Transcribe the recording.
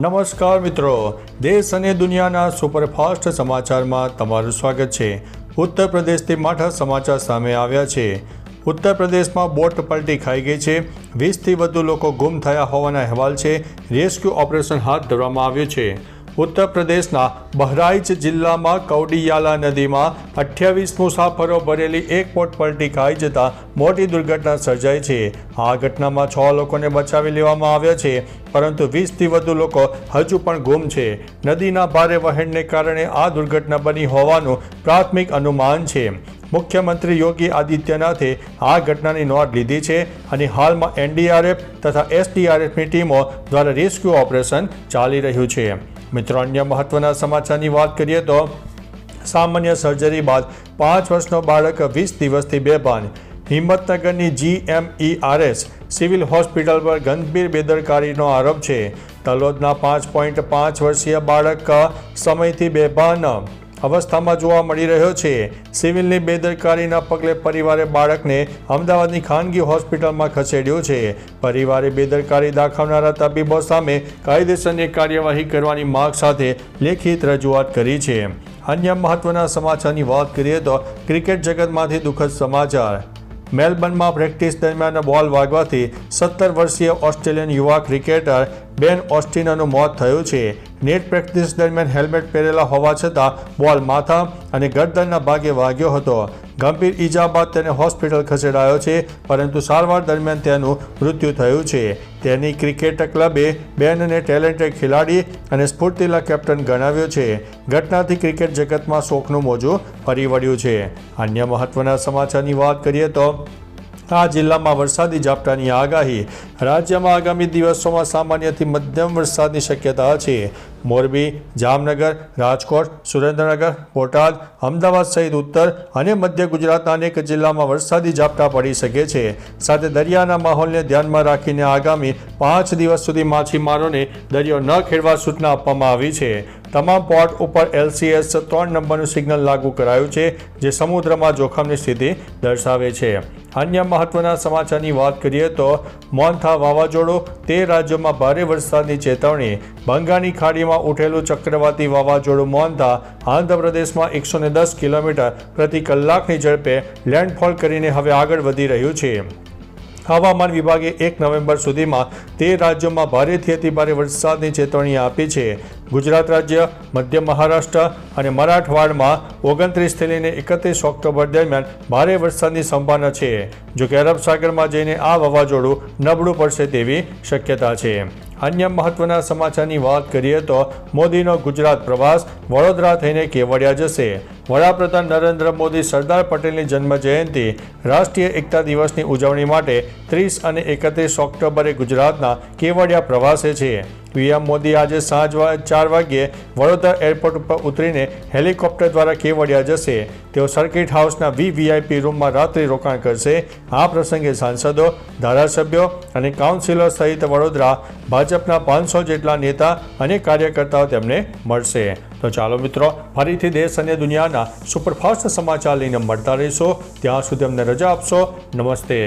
નમસ્કાર મિત્રો, દેશ અને દુનિયાના સુપરફાસ્ટ સમાચારમાં તમારું સ્વાગત છે। ઉત્તર પ્રદેશથી માઠા સમાચાર સામે આવ્યા છે। ઉત્તર પ્રદેશમાં બોટ પલટી ખાઈ ગઈ છે। 20થી વધુ લોકો ગુમ થયા હોવાના અહેવાલ છે। રેસ્ક્યુ ઓપરેશન હાથ ધરવામાં આવ્યું છે। ઉત્તર પ્રદેશના બહરાઇચ જિલ્લામાં કૌડિયાલા નદીમાં 28 મુસાફરો ભરેલી એક બોટ પલટી ખાઈ જતા મોટી દુર્ઘટના સર્જાઈ છે। આ ઘટનામાં 6 લોકોને બચાવી લેવામાં આવ્યા છે, પરંતુ 20થી વધુ લોકો હજુ પણ ગુમ છે। નદીના ભારે વહેણને કારણે આ દુર્ઘટના બની હોવાનું પ્રાથમિક અનુમાન છે। મુખ્યમંત્રી યોગી આદિત્યનાથે આ ઘટનાની નોંધ લીધી છે અને હાલમાં એનડીઆરએફ તથા એસડીઆરએફની ટીમો દ્વારા રેસ્ક્યુ ઓપરેશન ચાલી રહ્યું છે। મિત્રો, અન્ય મહત્વના સમાચારની વાત કરીએ તો સામાન્ય સર્જરી બાદ 5 વર્ષનો બાળક 20 દિવસથી બેભાન। હિંમતનગરની GMERS સિવિલ હોસ્પિટલ પર ગંભીર બેદરકારીનો આરોપ છે। તલોદના 5.5 વર્ષીય બાળક સમયથી બેભાન અવસ્થામાં જોવા મળી રહ્યો છે। સિવિલની બેદરકારીના પગલે પરિવારે બાળકને અમદાવાદની ખાનગી હોસ્પિટલમાં ખસેડ્યું છે। પરિવારે બેદરકારી દાખવનારા તબીબો સામે કાયદેસરની કાર્યવાહી કરવાની માંગ સાથે લેખિત રજૂઆત કરી છે। અન્ય મહત્વના સમાચારની વાત કરીએ તો ક્રિકેટ જગતમાંથી દુઃખદ સમાચાર। મેલબર્નમાં પ્રેક્ટિસ દરમિયાન બોલ વાગવાથી 17 વર્ષીય ઓસ્ટ્રેલિયન યુવા ક્રિકેટર બેન ઓસ્ટિનનું મોત થયું છે। નેટ પ્રેક્ટિસ દરમિયાન હેલ્મેટ પહેરેલા હોવા છતાં બોલ માથા અને ગરદનના ભાગે વાગ્યો હતો। ગંભીર ઈજા બાદ તેને હોસ્પિટલ ખસેડાયો છે, પરંતુ સારવાર દરમિયાન તેનું મૃત્યુ થયું છે। તેની ક્રિકેટ ક્લબે બેનને ટેલેન્ટેડ ખેલાડી અને સ્ફૂર્તિલા કેપ્ટન ગણાવ્યો છે। ઘટનાથી ક્રિકેટ જગતમાં શોકનું મોજું ફરી વળ્યું છે। અન્ય મહત્વના સમાચારની વાત કરીએ તો આ જિલ્લામાં વરસાદી ઝાપટાની આગાહી। રાજ્યમાં આગામી દિવસોમાં સામાન્યથી મધ્યમ વરસાદની શક્યતા છે। મોરબી, જામનગર, રાજકોટ, સુરેન્દ્રનગર, બોટાદ, અમદાવાદ સહિત ઉત્તર અને મધ્ય ગુજરાતના અનેક જિલ્લામાં વરસાદી ઝાપટા પડી શકે છે। સાથે દરિયાના માહોલને ધ્યાનમાં રાખીને આગામી 5 દિવસ સુધી માછીમારોને દરિયો ન ખેડવા સૂચના આપવામાં આવી છે। તમામ પોર્ટ ઉપર LCS 3 નંબરનું સિગ્નલ લાગુ કરાયું છે, જે સમુદ્રમાં જોખમની સ્થિતિ દર્શાવે છે। અન્ય મહત્વના સમાચારની વાત કરીએ તો મોન્થા વાવાઝોડું 13 રાજ્યોમાં ભારે વરસાદની ચેતવણી। બંગાળની ખાડીમાં ઉઠેલું ચક્રવાતી વાવાઝોડું મોન્થા આંધ્રપ્રદેશમાં 110 કિલોમીટર પ્રતિ કલાકની ઝડપે લેન્ડફોલ કરીને હવે આગળ વધી રહ્યું છે। હવામાન વિભાગે 1 નવેમ્બર સુધીમાં 13 રાજ્યોમાં ભારેથી અતિભારે વરસાદની ચેતવણી આપી છે। ગુજરાત રાજ્ય, મધ્ય મહારાષ્ટ્ર અને મરાઠવાડમાં 29થી લઈને 31 ઓક્ટોબર દરમિયાન ભારે વરસાદની સંભાવના છે। જોકે અરબ સાગરમાં જઈને આ વાવાઝોડું નબળું પડશે તેવી શક્યતા છે। અન્ય મહત્વના સમાચારની વાત કરીએ તો મોદીનો ગુજરાત પ્રવાસ, વડોદરા થઈને કેવડિયા જશે। વડાપ્રધાન નરેન્દ્ર મોદી સરદાર પટેલની જન્મજયંતિ રાષ્ટ્રીય એકતા દિવસની ઉજવણી માટે 30 અને 31 ઓક્ટોબરે ગુજરાતના કેવડિયા પ્રવાસે છે। પીએમ મોદી આજે સાંજ 4 વાગ્યે વડોદરા એરપોર્ટ ઉપર ઉતરીને હેલિકોપ્ટર દ્વારા કેવડિયા જશે। તેઓ સર્કિટ હાઉસના VIP રૂમમાં રાત્રિ રોકાણ કરશે। આ પ્રસંગે સાંસદો, ધારાસભ્યો અને કાઉન્સિલર સહિત વડોદરા ભાજપના 500 જેટલા નેતા અને કાર્યકર્તાઓ તેમને મળશે। તો ચાલો મિત્રો, ફરીથી દેશ અને દુનિયાના સુપરફાસ્ટ સમાચાર લઈને મળતા રહીશું। ત્યાં સુધી અમને રજા આપશો। નમસ્તે।